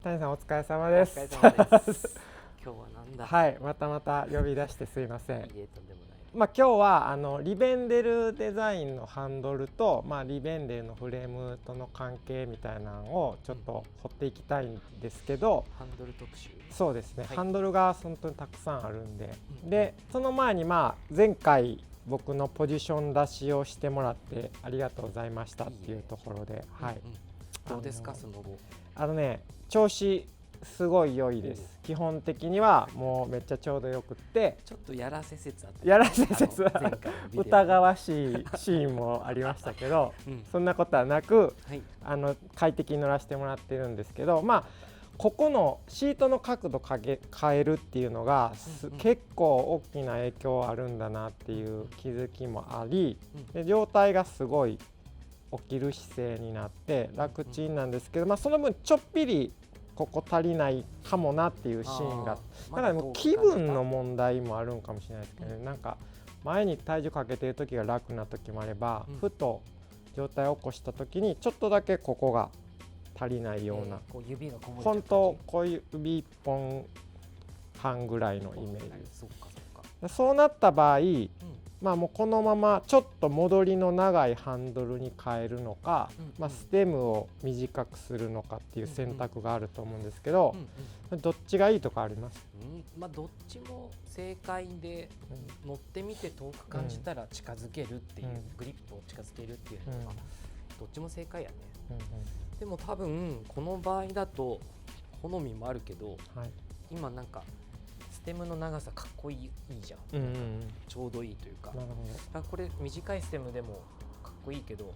谷さんお疲れ様です。お疲れ様です。今日はなんだ。はい、また呼び出してすいません。いいえ、とんでもない。今日はリベンデルデザインのハンドルと、リベンデルのフレームとの関係みたいなのをちょっと掘っていきたいんですけど、ハンドル特集。そうですね、はい、ハンドルが本当にたくさんあるんで、でその前に前回僕のポジション出しをしてもらってありがとうございましたっていうところで、はい、どうですかその後。調子すごい良いです。基本的にはもうめっちゃちょうどよくって、ちょっとやらせ説あった、やらせ説は疑わしいシーンもありましたけど、そんなことはなく、はい、快適に乗らせてもらってるんですけど、ここのシートの角度変えるっていうのが、結構大きな影響あるんだなっていう気づきもあり、で状態がすごい起きる姿勢になって楽ちんなんですけど、その分ちょっぴりここ足りないかもなっていうシーンが、だからもう気分の問題もあるんかもしれないですけどね、なんか前に体重かけてる時が楽な時もあれば、ふと状態を起こした時にちょっとだけここが足りないような、本当小指1本半ぐらいのイメージ。そうなった場合、もうこのままちょっと戻りの長いハンドルに変えるのか、ステムを短くするのかっていう選択があると思うんですけど、どっちがいいとかあります？どっちも正解で、乗ってみて遠く感じたら近づけるっていう、グリップを近づけるっていうのが、どっちも正解やね。でも多分この場合だと好みもあるけど、今なんかステムの長さかっこいいじゃん、ちょうどいいというか、これ短いステムでもかっこいいけど、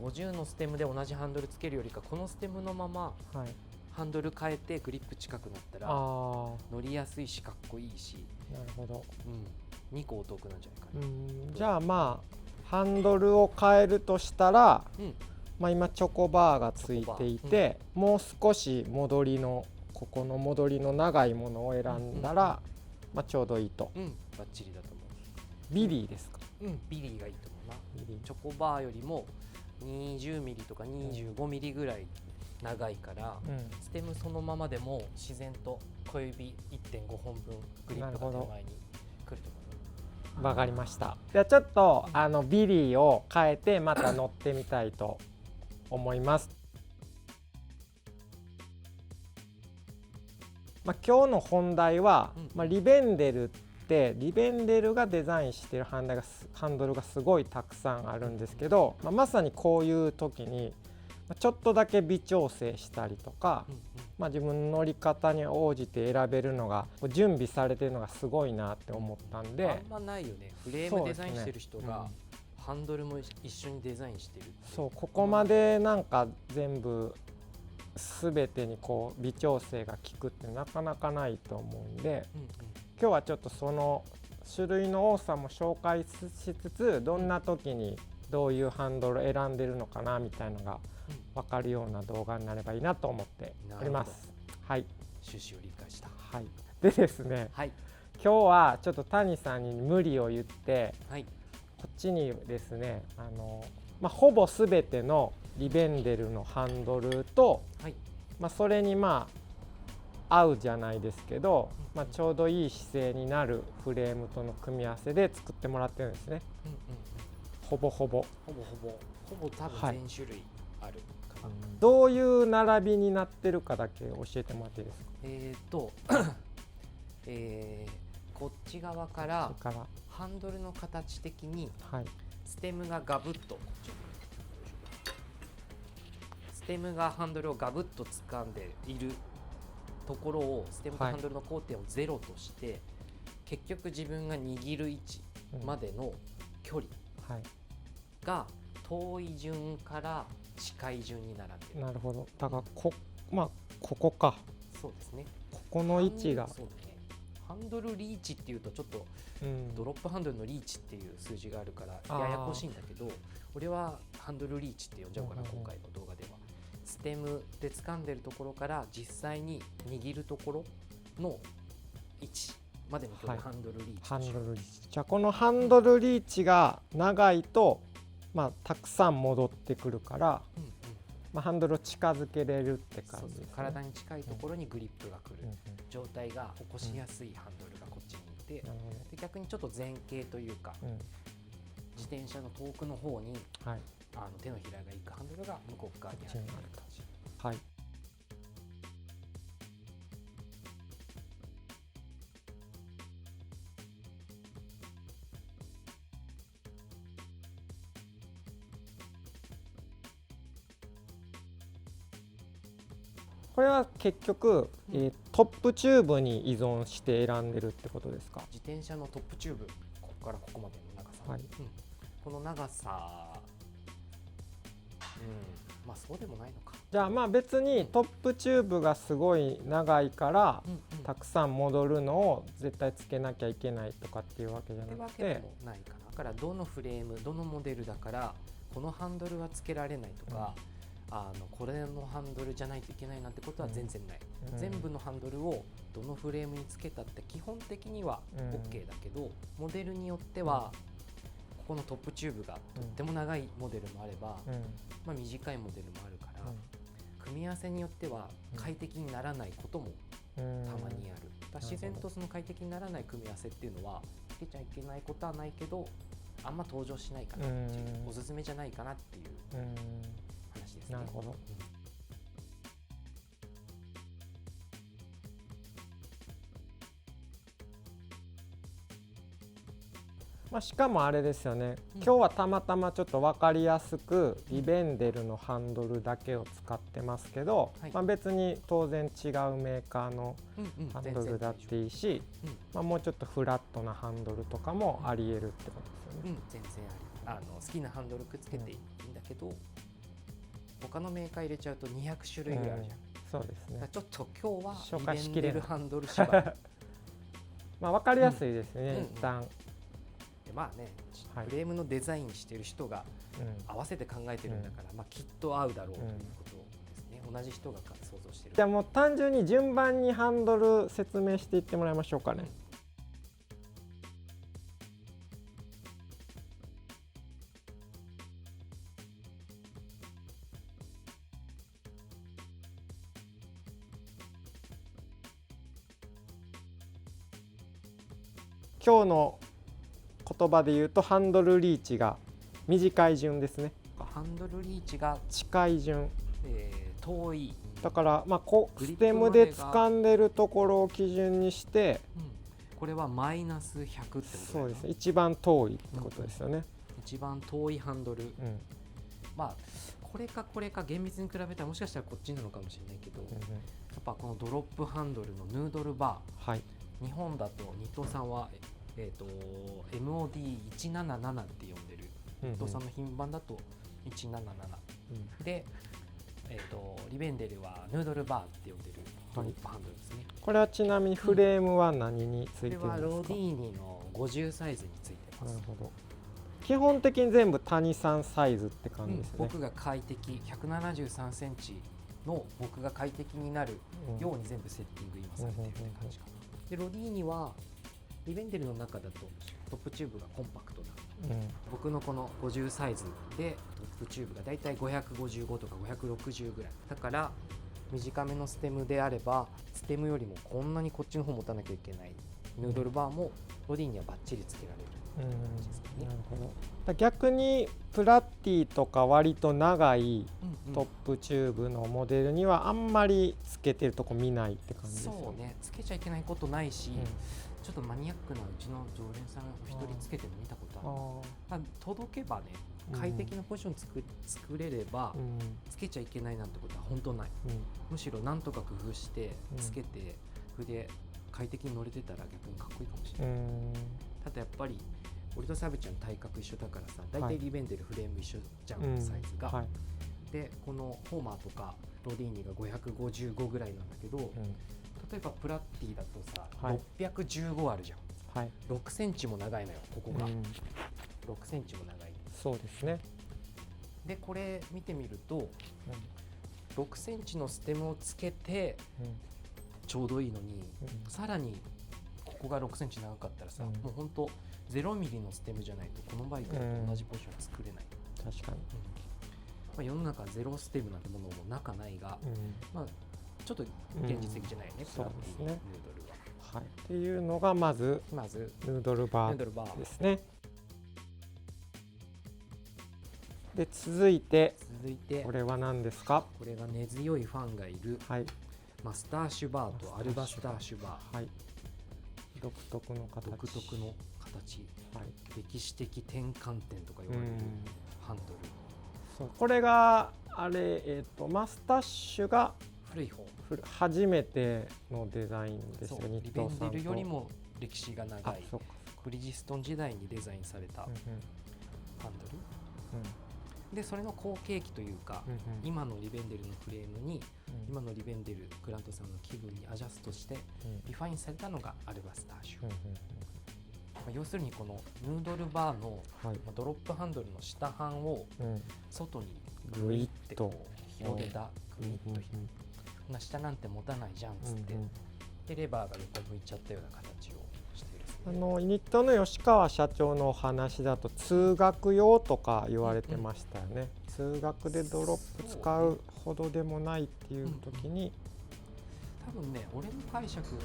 50のステムで同じハンドルつけるよりか、このステムのままハンドル変えてグリップ近くなったら乗りやすいしかっこいいし、なるほど、2個お得なんじゃないかな。じゃあハンドルを変えるとしたら、今チョコバーがついていて、もう少しここの戻りの長いものを選んだら、ちょうどいいと。バッチリだと思う。ビリーですか？ビリーがいいと思うな。チョコバーよりも20ミリとか25ミリぐらい長いから、ステムそのままでも自然と小指 1.5 本分グリップが手前に来ると思う。わかりました。じゃあちょっとビリーを変えてまた乗ってみたいと思います。今日の本題は、リベンデルがデザインしているハンドルがすごいたくさんあるんですけど、まさにこういう時にちょっとだけ微調整したりとか、自分の乗り方に応じて選べるのが準備されてるのがすごいなって思ったんで、あんまないよね。フレームデザインしてる人がハンドルも一緒にデザインしてる。そう、ここまでなんか全部全てに微調整が効くってなかなかないと思うんで、今日はちょっとその種類の多さも紹介しつつ、どんな時にどういうハンドルを選んでるのかなみたいなのが分かるような動画になればいいなと思っております。はい、趣旨を理解した。はい、でですね、今日はちょっと谷さんに無理を言って、こっちにですねほぼ全てのリベンデルのハンドルと、それに合うじゃないですけど、ちょうどいい姿勢になるフレームとの組み合わせで作ってもらってるんですね。ほぼ多分全種類あるかな。どういう並びになってるかだけ教えてもらっていいですか？こっち側からハンドルの形的にステムがガブッと、ステムがハンドルをガブッと掴んでいるところを、ステムとハンドルの交点をゼロとして、結局自分が握る位置までの距離が遠い順から近い順に並んでる。なるほど。だからここか。そうですね。ここの位置が。ハンドルリーチっていうとちょっとドロップハンドルのリーチっていう数字があるからややこしいんだけど、俺はハンドルリーチって呼んじゃおうかな、今回の動画では。ステムで掴んでるところから実際に握るところの位置までの距離、ハンドルリーチ。じゃあこのハンドルリーチが長いと、たくさん戻ってくるから、まあ、ハンドルを近づけれるって感じですね。体に近いところにグリップが来る、状態が起こしやすいハンドルがこっちにいて、で逆にちょっと前傾というか、自転車の遠くの方に、手のひらがいくハンドルが向こう側にある感じ。はい。これは結局、トップチューブに依存して選んでるってことですか？自転車のトップチューブ、ここからここまでの長さ、この長さ、まあそうでもないのか。じゃあまあ別にトップチューブがすごい長いから、たくさん戻るのを絶対つけなきゃいけないとかっていうわけじゃなくて、でもないかな。だからどのフレーム、どのモデルだからこのハンドルはつけられないとか、これのハンドルじゃないといけないなんてことは全然ない、全部のハンドルをどのフレームにつけたって基本的には OK だけど、モデルによってはここのトップチューブがとっても長いモデルもあれば、まあ、短いモデルもあるから、組み合わせによっては快適にならないこともたまにある。だ自然とその快適にならない組み合わせっていうのはつけちゃいけないことはないけど、あんま登場しないかなっていう、おすすめじゃないかなっていう話ですね。なるほど。まあ、しかもあれですよね、今日はたまたまちょっと分かりやすくリベンデルのハンドルだけを使ってますけど、まあ、別に当然違うメーカーのハンドルだっていいし、まあ、もうちょっとフラットなハンドルとかもありえるってことですよね。全然ある。好きなハンドルくっつけていいんだけど、他のメーカー入れちゃうと200種類ぐらいあるじゃん。そうですね。ちょっと今日は紹介しきれないリベンデルハンドル縛りまあ分かりやすいですね、一旦。まあね、フレームのデザインしてる人が合わせて考えてるんだから、まあきっと合うだろうということですね。同じ人が想像してる。じゃあもう単純に順番にハンドル説明していってもらいましょうかね。今日の言葉で言うとハンドルリーチが短い順ですね。ハンドルリーチが近い順、遠い。だからまあステムで掴んでるところを基準にして、これはマイナス100ってことですね。そうですね。一番遠いってことですよね。一番遠いハンドル。まあこれか厳密に比べたらもしかしたらこっちなのかもしれないけど、やっぱこのドロップハンドルのヌードルバー、日本だと日東さんはMOD177 って呼んでる、日東さんの品番だと177、で、リベンデルはヌードルバーって呼んでるドロップハンドルですね。これはちなみにフレームは何についてるんですか？これはロディーニの50サイズについてます。なるほど。基本的に全部谷さんサイズって感じですね。僕が快適173センチの僕が快適になるように全部セッティング今されてるって感じかな。でロディーニはリベンデルの中だとトップチューブがコンパクトな、僕のこの50サイズでトップチューブがだいたい555とか560ぐらいだから、短めのステムであればステムよりもこんなにこっちの方持たなきゃいけないヌードルバーもロディーニはバッチリつけられる感じですね。なるほど。逆にプラッティとか割と長いトップチューブのモデルにはあんまりつけてるとこ見ないって感じですよね。そうね、つけちゃいけないことないし、ちょっとマニアックなうちの常連さんお一人つけてるの見たことある。届けばね、快適なポジション作れれば、つけちゃいけないなんてことは本当ない、むしろなんとか工夫してつけて、筆快適に乗れてたら逆にかっこいいかもしれない。ただやっぱり俺とサブちゃん体格一緒だからさ、大体リベンデルフレーム一緒じゃん、サイズが、でこのホーマーとかロディーニが555ぐらいなんだけど、例えばプラッティだとさ、615あるじゃん、6センチも長いのよ、ここが、6センチも長い。そうですね。でこれ見てみると、6センチのステムをつけてちょうどいいのに、さらにここが6センチ長かったらさ、もうほんと0ミリのステムじゃないとこのバイクだと同じポジション作れない。確かに。世の中ゼロステムなんてものもなかないが、ちょっと現実的じゃないよね、そうですね、ヌードルは。っていうのがまずヌードルバーですね。で続いてこれは何ですか？これが根強いファンがいる、マスターシュバーとアルバスターシュバー、独特の形、歴史的転換点とか言われるハンドル。そうこれがあれ、マスタッシュが古い方、初めてのデザインですよ。リベンデルよりも歴史が長いブリヂストン時代にデザインされたハンドル、でそれの後継機というか、今のリベンデルのフレームに、今のリベンデルグラントさんの気分にアジャストしてリファインされたのがアルバスターシュ。要するにこのヌードルバーのドロップハンドルの下半を外にグイッと広げた、グイッとこんな下なんて持たないじゃんっつって、でレバーが横向いちゃったような形をしているですね。イニットの吉川社長のお話だと通学用とか言われてましたよね。通学でドロップ使うほどでもないっていう時に、多分ね、俺の解釈、日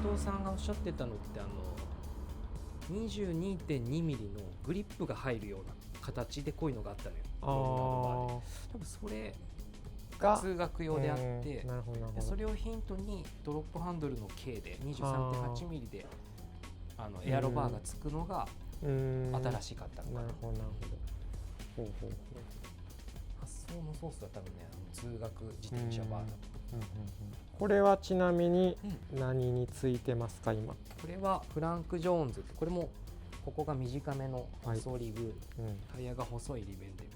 東さんがおっしゃってたのって、22.2 ミリのグリップが入るような形でこういうのがあったのよ。多分それが通学用であって、それをヒントにドロップハンドルの径で 23.8 ミリでエアロバーがつくのが新しかったのかな。発想のソースは多分ね、通学自転車バーだと。これはちなみに何についてますか今？これはフランク・ジョーンズって、これもここが短めの細リブ、タイヤが細いリベンデル、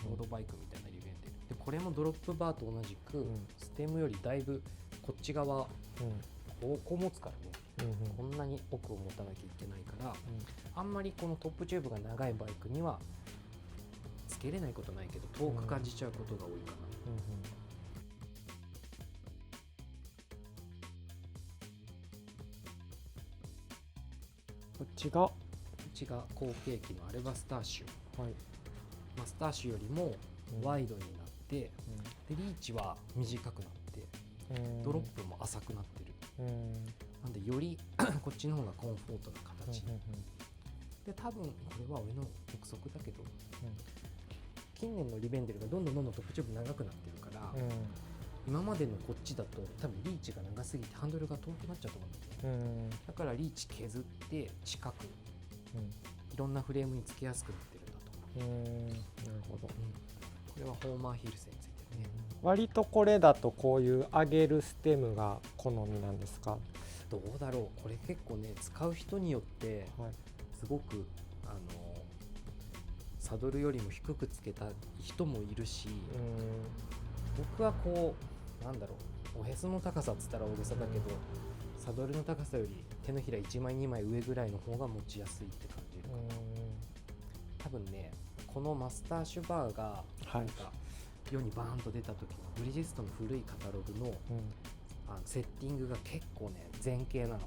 ロードバイクみたいなリベンデルで、これもドロップバーと同じく、ステムよりだいぶこっち側、こう持つからね、こんなに奥を持たなきゃいけないから、あんまりこのトップチューブが長いバイクにはつけれないことないけど、遠く感じちゃうことが多いかな。こっちが後継機のアルバスターシュ、マスターシュよりもワイドになって、でリーチは短くなって、ドロップも浅くなってる、なんでよりこっちの方がコンフォートな形、で多分これは俺の憶測だけど、近年のリベンデルがどんどんトップチューブ長くなってるから、今までのこっちだと多分リーチが長すぎてハンドルが遠くなっちゃうと思うんだよね。だからリーチ削って近く、いろんなフレームにつけやすくなってるんだと思う。なるほど。これはホーマーヒルセンについてるね。割とこれだとこういう上げるステムが好みなんですか？どうだろう。これ結構ね、使う人によってすごくサドルよりも低くつけた人もいるし、僕はこうなんだろう、おへその高さっつったら大げさだけど、サドルの高さより手のひら1枚2枚上ぐらいの方が持ちやすいって感じるかな。多分ね、このマスターシュバーがなんか世にバーンと出た時のブリヂストンの古いカタログの、セッティングが結構ね前傾なの。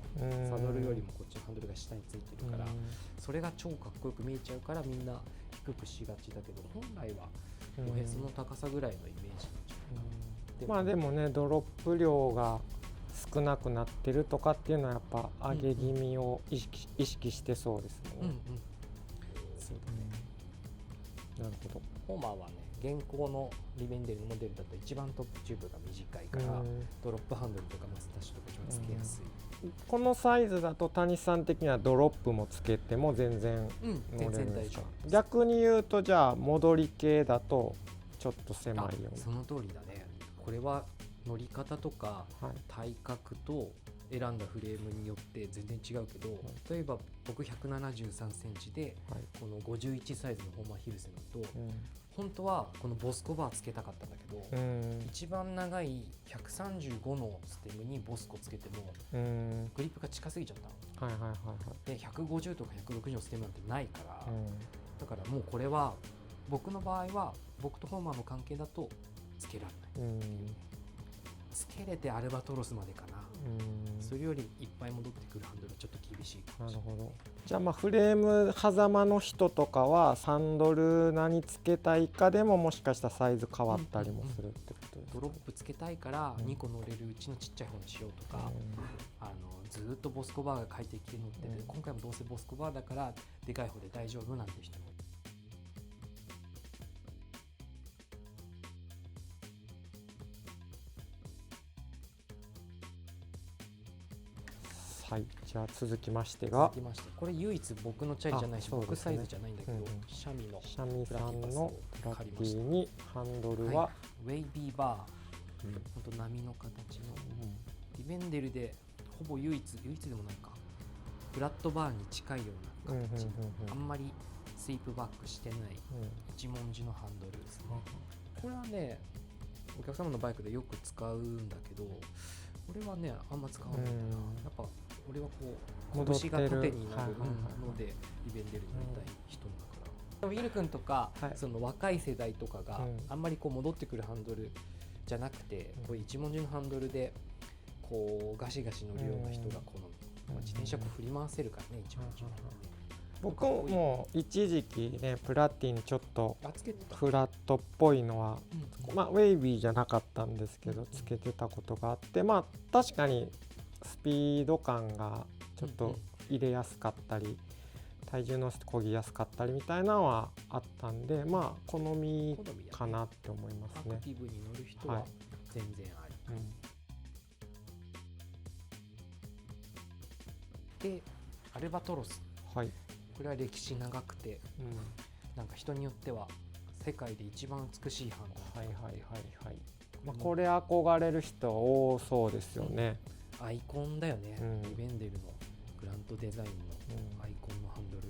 サドルよりもこっちのハンドルが下についてるから、それが超かっこよく見えちゃうからみんな低くしがちだけど、本来はおへその高さぐらいのイメージなんじゃないかな。まあでもね、ドロップ量が少なくなってるとかっていうのはやっぱ上げ気味を意識してそうですもんね。そうだね。なるほど。ホーマーはね、現行のリベンデルのモデルだと一番トップチューブが短いから、ドロップハンドルとかマスターシュとか一番つけやすい。このサイズだと谷さん的にはドロップもつけても全然乗れるんですか？逆に言うとじゃあ戻り系だとちょっと狭いような。その通りだね。これは乗り方とか体格と選んだフレームによって全然違うけど、例えば僕173センチでこの51サイズのホーマーヒルセンだと、本当はこのボスコバーつけたかったんだけど、一番長い135のステムにボスコつけてもグリップが近すぎちゃったの。で150とか160のステムなんてないから、だからもうこれは僕の場合は僕とホーマーの関係だとつけられない。つけれてアルバトロスまでかな。そそれよりいっぱい戻ってくるハンドルはちょっと厳しいかもしれない。なるほど。じゃあフレーム狭間の人とかはサンドル何つけたいかでももしかしたらサイズ変わったりもするってことですか？ドロップつけたいから2個乗れるうちのちっちゃい方にしようとか、ずーっとボスコバーが快適に乗ってて、今回もどうせボスコバーだからでかい方で大丈夫なんて人も。はい、じゃあ続きましてが、これ唯一僕のチャリじゃないし、僕サイズじゃないんだけど、シャミさんのプラティにハンドルはウェイビーバー、本当波の形の、リベンデルでほぼ唯一でもないか、フラットバーに近いような形、あんまりスイープバックしてない一文字のハンドルですね。これはね、お客様のバイクでよく使うんだけど、俺はねあんま使わないかな。やっぱ俺はこう拳が縦になるのでリベンデルになりたい人だから。ウィル君とか、その若い世代とかがあんまりこう戻ってくるハンドルじゃなくて、こう一文字のハンドルでこうガシガシ乗るような人が好み。自転車こう振り回せるからね、一文字のハンドルね。僕も一時期ねプラティにちょっとフラットっぽいのは、ウェイビーじゃなかったんですけどつけてたことがあって、確かにスピード感がちょっと入れやすかったり、体重乗せて漕ぎやすかったりみたいなのはあったんで、好みかなって思いますね。アクティブに乗る人は全然あり。でアルバトロス、これは歴史長くて、なんか人によっては世界で一番美しいハンドル。これ憧れる人多そうですよね。アイコンだよね、リベンデルのグラントデザインのアイコンのハンドル。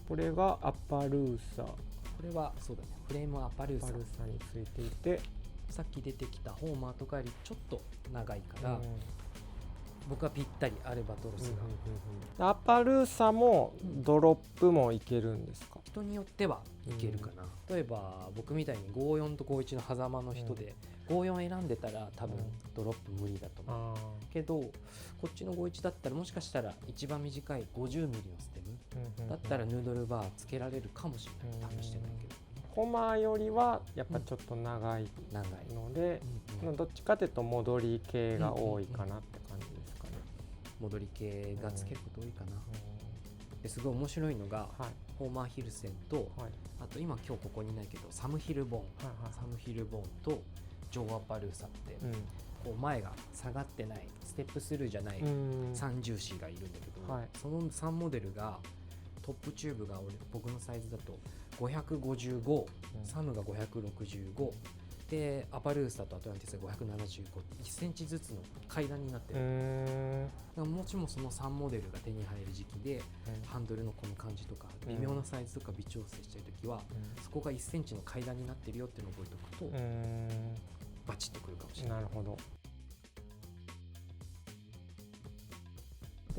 これがアパルーサ、これはそうだね、フレームアパルーサについていて、さっき出てきたホーマーとかよりちょっと長いから、僕はぴったりアルバトロスが。アパルーサもドロップもいけるんですか？人によってはいけるかな。例えば僕みたいに54と51の狭間の人で、54選んでたら多分ドロップ無理だと思うけど、こっちの51だったらもしかしたら一番短い50ミリのステムだったらヌードルバーつけられるかもしれない。試してないけど。ホマーよりはやっぱちょっと長いので、どっちかというと戻り系が多いかなって感じですかね。戻り系がつけること多いかな。ですごい面白いのが、ホーマーヒルセンと、あと今今日ここにいないけどサムヒルボーン、サムヒルボーンとジョーアパルーサって、こう前が下がってないステップスルーじゃない3重視がいるんだけど、その3モデルがトップチューブが僕のサイズだと555、サムが565でアパルーサとアトランティスが575、1センチずつの階段になってる。もちろんその3モデルが手に入る時期で、ハンドルのこの感じとか微妙なサイズとか微調整してるときは、そこが1センチの階段になってるよっていうのを覚えておくとバチッとくるかもしれない。なるほど。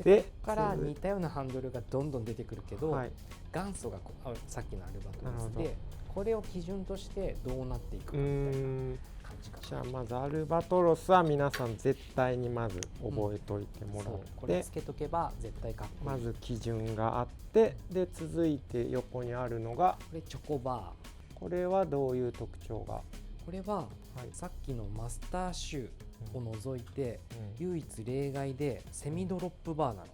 でここから似たようなハンドルがどんどん出てくるけど、元祖がさっきのアルバトロスで、これを基準としてどうなっていくかみたいな感じかな。じゃあまずアルバトロスは皆さん絶対にまず覚えておいてもらって、これつけとけば絶対かっこいい。まず基準があって、で続いて横にあるのがこれチョコバー。これはどういう特徴が？これはさっきのマスターシューを除いて唯一例外でセミドロップバーなの。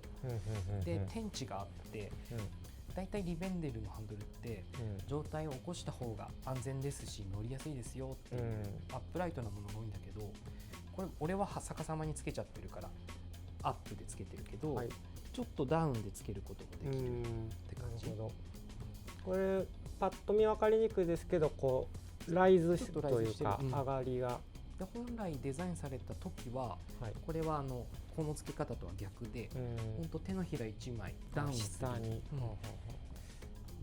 で天地があって、だいたいリベンデルのハンドルって状態を起こした方が安全ですし乗りやすいですよっていうアップライトなものが多いんだけど、これ俺は逆さまにつけちゃってるからアップでつけてるけど、ちょっとダウンでつけることもできるって感じ。これパッと見分かりにくいですけど、こうライズというか上がりが。本来デザインされた時は、これはこの付け方とは逆で、本当手のひら1枚ダウンする。な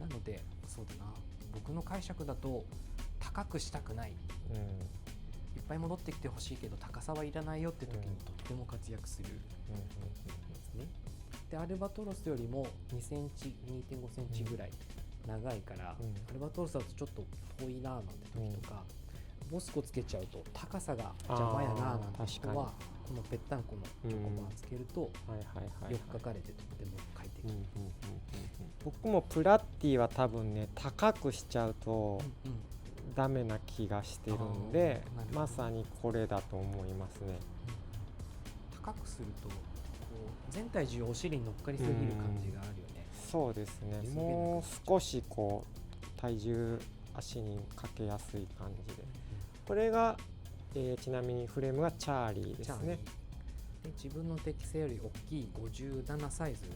のでそうだな、僕の解釈だと高くしたくない、いっぱい戻ってきてほしいけど高さはいらないよって時にとっても活躍するですね。でアルバトロスよりも2センチ 2.5 センチぐらい長いから、アルバトロスだとちょっと遠いななんて時とか、ボスコつけちゃうと高さが邪魔やななんて人はこのぺったんこのチョコバーつけると、よく書かれてとっても快適。僕もプラッティは多分ね高くしちゃうとダメな気がしてるんで、まさにこれだと思いますね。高くするとこう全体重お尻に乗っかりすぎる感じがあるよね。そうですね。もう少しこう体重足にかけやすい感じで、これが、ちなみにフレームがチャーリーですね。で自分の適性より大きい57サイズ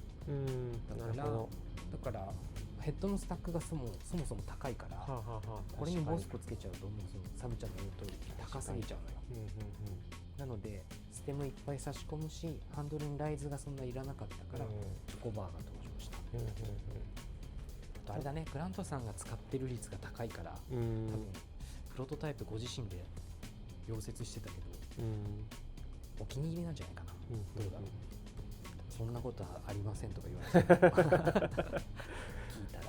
だからヘッドのスタックがそもそも高いから、これにボスコつけちゃうともうそのサブちゃんの言う通り高すぎちゃうのよ。なのでステムいっぱい差し込むし、ハンドルにライズがそんないらなかったから、チョコバーが登場した。あとあれだね、グラントさんが使ってる率が高いから、多分プロトタイプご自身で溶接してたけど、お気に入りなんじゃないかな。どうだろう。そんなことはありませんとか言われて聞いたら。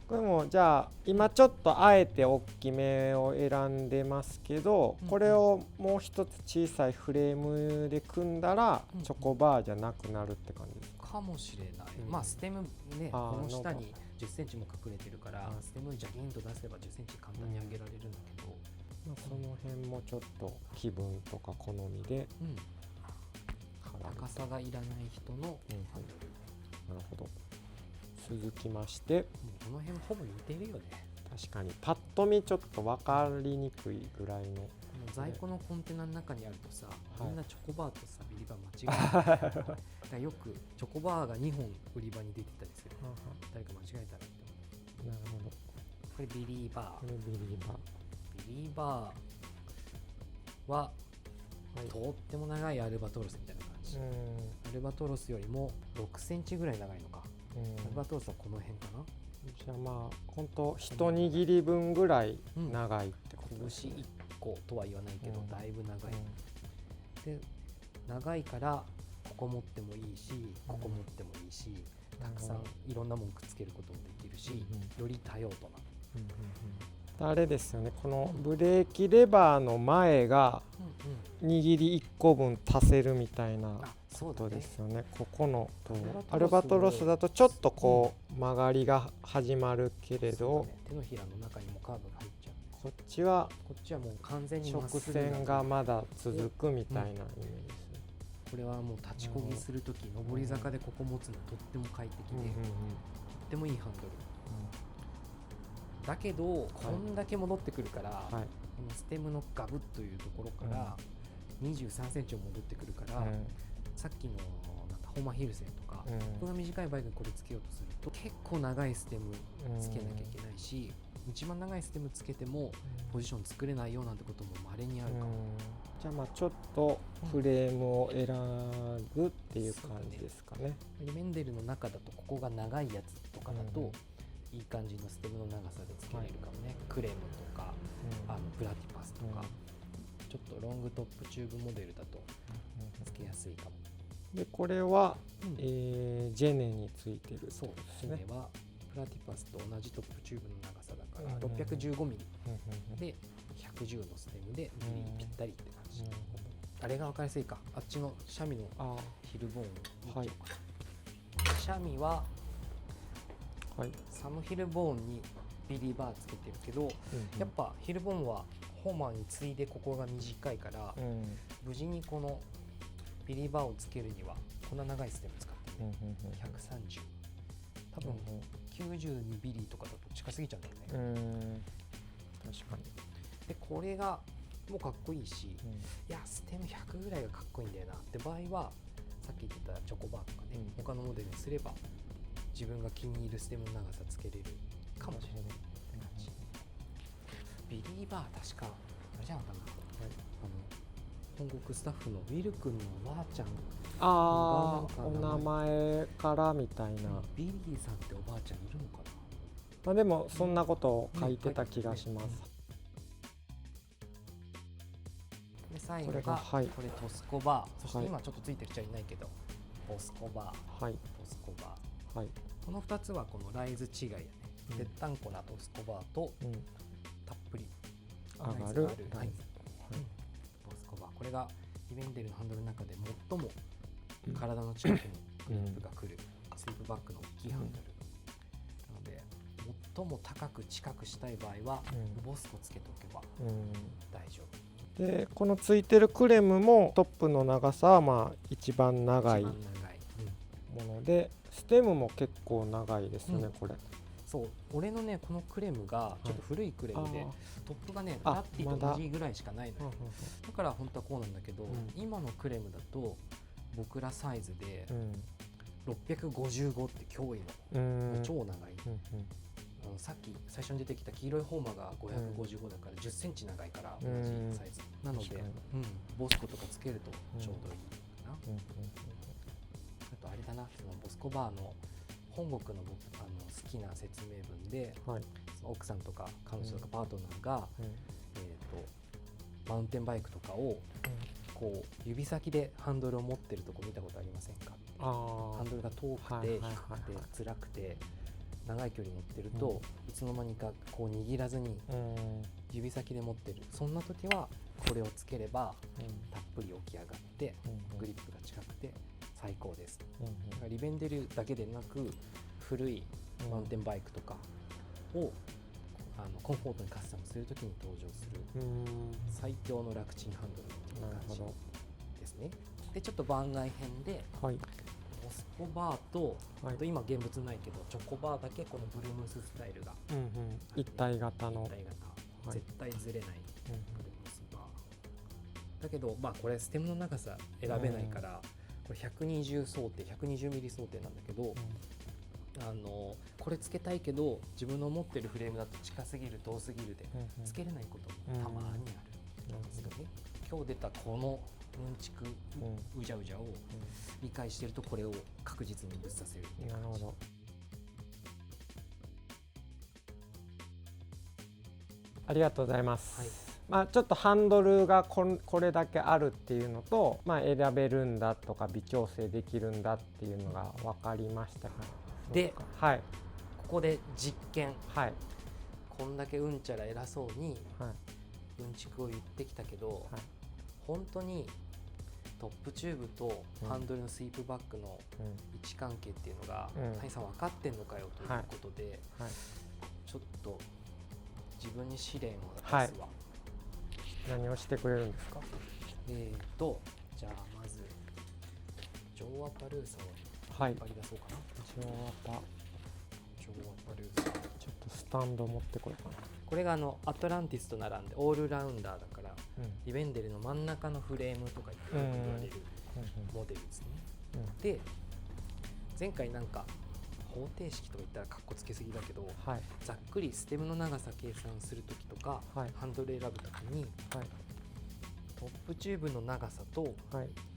これもじゃあ今ちょっとあえて大きめを選んでますけど、これをもう一つ小さいフレームで組んだらチョコバーじゃなくなるって感じですかもしれない。まあステムね、この下に10センチも隠れてるから、ステムジャギンと出せば10センチ簡単に上げられるんだけど、その辺もちょっと気分とか好みで、高さがいらない人のハンドル。なるほど。続きまして、この辺ほぼ似てるよね。確かにパッと見ちょっと分かりにくいぐらいの。在庫のコンテナの中にあるとさ、みんなチョコバーとさビリバー間違える。よくチョコバーが2本売り場に出てたりする。誰か間違えたらって思う。なるほど。これビリーバー。これビリーバー。ビリーバーは、とっても長いアルバトロスみたいな感じ。アルバトロスよりも6センチぐらい長いのか。アルバトロスはこの辺かな。じゃあまあ本当一握り分ぐらい長いってことですね。拳1個とは言わないけど、だいぶ長い。で長いからここ持ってもいいし、ここ持ってもいいし、たくさんいろんなもんくっつけることもできるし、より多用途な。あれですよね、このブレーキレバーの前が握り1個分足せるみたいなことですよね。ここのとアルバトロスだとちょっとこう曲がりが始まるけれど、手のひらの中にもカーブが入っちゃう。こっちはもう完全に直線がまだ続くみたいなイメージですね。これはもう立ちこぎするとき、上り坂でここ持つのとっても快適で、とってもいいハンドル。だけど、こんだけ戻ってくるから、このステムのガブッというところから23センチを戻ってくるから、さっきのなんかホーマヒルセンとか、僕が短いバイクにこれつけようとすると結構長いステムつけなきゃいけないし、一番長いステムつけてもポジション作れないよなんてことも稀にあるかも。じゃあまあちょっとフレームを選ぶっていう感じですかね。メンデルの中だとここが長いやつとかだと、いい感じのステムの長さでつけれるかもね。クレムとか、プラティパスとか、ちょっとロングトップチューブモデルだとつけやすいかも。でこれは、ジェネについてるそうですね。ジェネはプラティパスと同じトップチューブの長さだから615ミリで110のステムでギリぴったりって感じ。あれが分かりやすいか。あっちのシャミのヒルボーンを見ちゃおうかな。シャミはサムヒルボーンにビリーバーつけてるけど、やっぱヒルボーンはホーマーに次いでここが短いから、無事にこのビリーバーをつけるにはこんな長いステム使ってる、130、多分92ビリーとかだと近すぎちゃうんだよね。確かに。でこれがもうかっこいいし、いやステム100ぐらいがかっこいいんだよなって場合は、さっき言ってたチョコバーとかね、他のモデルにすれば自分が気に入るステムの長さつけれるかもしれないって感じ。ビリーバー確かあれじゃなかったかな、本国スタッフのウィル君のおばあちゃん、お名前からみたいな。ビリーさんっておばあちゃんいるのかな。まあでもそんなことを書いてた気がします。で最後がこれトスコバー、そして今ちょっとついてるっちゃいないけどボスコバー、トスコバー、この2つはこのライズ違いやね。ぺったんこなトスコバーとたっぷり上がるボスコバー、これがリベンデルのハンドルの中で最も体の近くにグリップが来る、スイープバックの大きいハンドル、なので最も高く近くしたい場合は、ボスコつけておけば大丈夫。でこのついてるクレムもトップの長さはまあ一番長いもので、ステムも結構長いですよね、これ。そう俺のねこのクレムがちょっと古いクレムで、トップがねラッティと同じぐらいしかないのよ、だから本当はこうなんだけど、今のクレムだと僕らサイズで655って驚異の超長い、さっき最初に出てきた黄色いホーマーが555だから10センチ長いから同じサイズなので、ボスコとかつけるとちょうどいいかな。あとあれだな、そのボスコバーの本国の僕好きな説明文で、その奥さんとか彼女とかパートナーが、マウンテンバイクとかをこう指先でハンドルを持ってるとこ見たことありませんか？ハンドルが遠くて低くて辛くて長い距離乗ってると、いつの間にかこう握らずに指先で持ってる、そんな時はこれをつければたっぷり起き上がってグリップが近くて最高です。リベンデルだけでなく古いマウンテンバイクとかをコンフォートにカスタムするときに登場する最強の楽ちんハンドルっていう感じですね。でちょっと番外編で、ボスコバーと、あと今現物ないけどチョコバーだけこのブルームススタイルが、一体型の絶対ずれないブルームスバーだけど、まあこれステムの長さ選べないから、これ120想定120ミリ想定なんだけど、これつけたいけど自分の持ってるフレームだと近すぎる遠すぎるでつけれないこともたまにあるんですよね。今日出たこのうんちくうじゃうじゃを理解してるとこれを確実にぶっさせるっていう感じ。なるほど。ありがとうございます。まあ、ちょっとハンドルがこれだけあるっていうのと、まあ、選べるんだとか微調整できるんだっていうのが分かりましたから。で、ここで実験、こんだけうんちゃら偉そうにうんちくを言ってきたけど、本当にトップチューブとハンドルのスイープバックの位置関係っていうのが谷さん分かってんのかよということで、ちょっと自分に試練を出すわ。何をしてくれるんですか？じゃあまずジョーアパルーサを引っ張り出そうかな。ジョーアパルーサ、ちょっとスタンド持ってこようかな。これがアトランティスと並んでオールラウンダーだから、リベンデルの真ん中のフレームとか言われるモデルですね。で前回なんか方程式とか言ったらカッコつけすぎだけど、ざっくりステムの長さ計算するときとか、ハンドル選ぶときに、トップチューブの長さと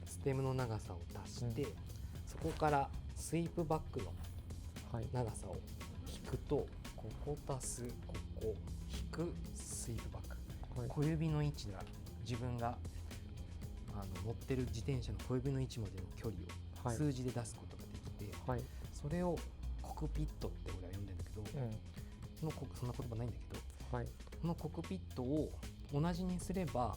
ステムの長さを足して、そこからスイープバックの長さを引くと、ここ足すここ引くスイープバック、小指の位置が自分が乗ってる自転車の小指の位置までの距離を数字で出すことができて、それをコクピットって俺は呼んでるんだけど、そんな言葉ないんだけど、このコクピットを同じにすれば、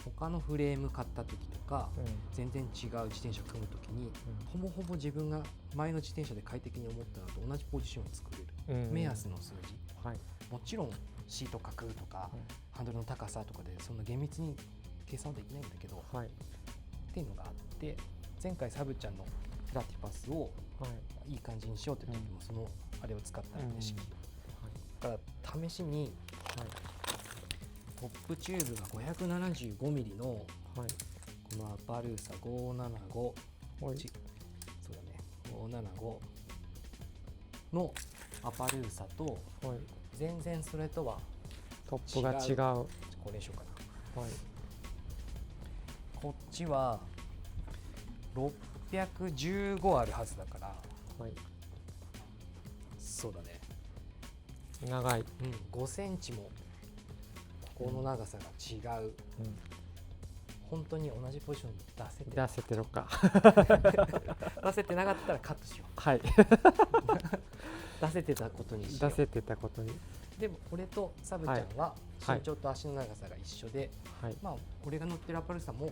他のフレーム買った時とか、全然違う自転車組む時に、ほぼほぼ自分が前の自転車で快適に思ったのと同じポジションを作れる、目安の数字、もちろんシート角とか、ハンドルの高さとかでそんな厳密に計算はできないんだけど、っていうのがあって、前回サブちゃんのプラティパスをいい感じにしようって時もそのあれを使ったんで、式をだから試しに、トップチューブが 575mm のこのアパルーサ575、そうだね、575のアパルーサと全然それとはトップが違う。これにしようかな。こっちは615あるはずだから、そうだね、長い、5センチもここの長さが違う、本当に同じポジション出せてるか出せてなかったらカットしよう。出せてたことにしよう。出せてたことに。でも俺とサブちゃんは身長と足の長さが一緒で、はい、まあ俺が乗ってるアパルーサも、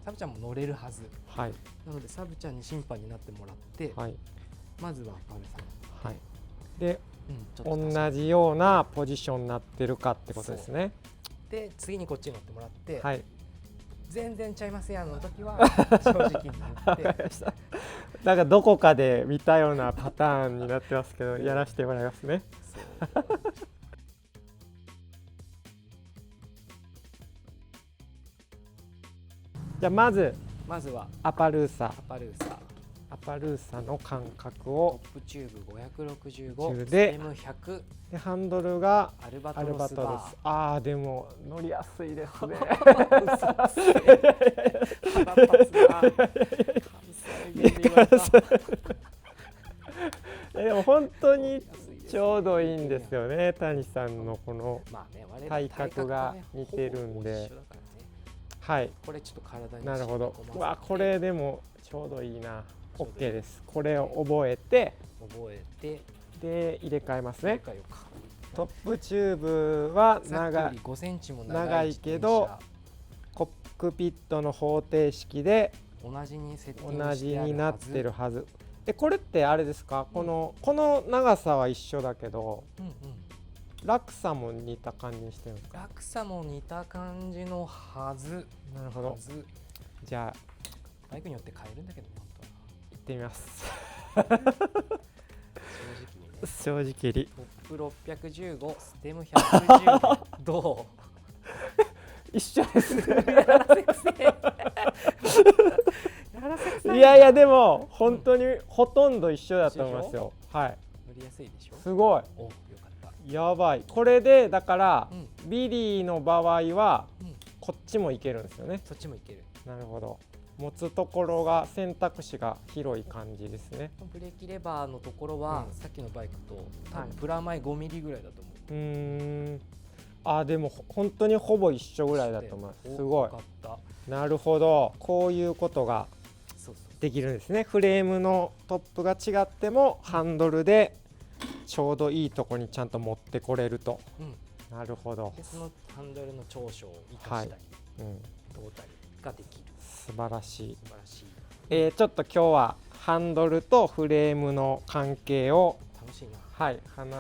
サブちゃんも乗れるはず、はい、なのでサブちゃんに審判になってもらって、はい、まずはアパルーサ、はい、で、同じようなポジションになってるかってことですね。で次にこっちに乗ってもらって、はい、全然ちゃいますやんの時は正直に言ってなんかどこかで見たようなパターンになってますけどやらせてもらいますね。じゃあまずはアパルーサの間隔をトップチューブ565でステム100でハンドルがアルバトロスバー。ああでも乗りやすいですね。でも本当にちょうどいいんですよね。谷さんのこの体格が似てるんで、はい。これちょっと体になるほど。わこれでもちょうどいいな。OK です。これを覚えてで入れ替えますね。トップチューブは長いけどコックピットの方程式で同じになってるはず。これってあれですか、この長さは一緒だけど、落差も似た感じにしてるんですか？落差も似た感じのはず。なるほど。じゃあバイクによって変えるんだけどね、本当は。行ってみます。正直にね。正直に。トップ615、ステム110。どう？一緒ですね。いやいやでも本当にほとんど一緒だと思いますよ。はい。乗りやすいでしょ。すごい。お、よかった。やばい。これでだから、ビリーの場合は、こっちもいけるんですよね。そっちもいける。なるほど。持つところが選択肢が広い感じですね。ブレーキレバーのところは、さっきのバイクと多分プラマイ5ミリぐらいだと思う。あでも本当にほぼ一緒ぐらいだと思います。すごい。なるほど。こういうことができるんですね。フレームのトップが違ってもハンドルでちょうどいいとこにちゃんと持ってこれると。なるほど。でそのハンドルの長所を生かしたり、どうたりができる。素晴らしい。ちょっと今日はハンドルとフレームの関係を楽しいな。はい、話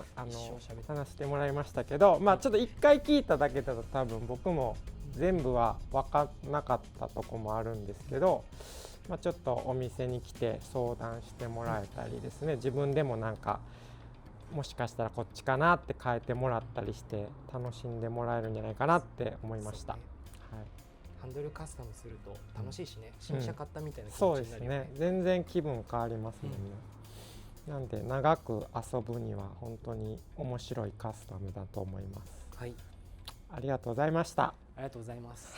してもらいましたけど、まあちょっと一回聞いただけだと多分僕も全部は分かんなかったとこもあるんですけど、まあ、ちょっとお店に来て相談してもらえたりですね、自分でもなんかもしかしたらこっちかなって変えてもらったりして楽しんでもらえるんじゃないかなって思いました。はい、ハンドルカスタムすると楽しいしね、新車買ったみたいな気持ちになるよね。そうですね、全然気分変わりますもんね。なんで長く遊ぶには本当に面白いカスタムだと思います。はい、ありがとうございました。ありがとうございます。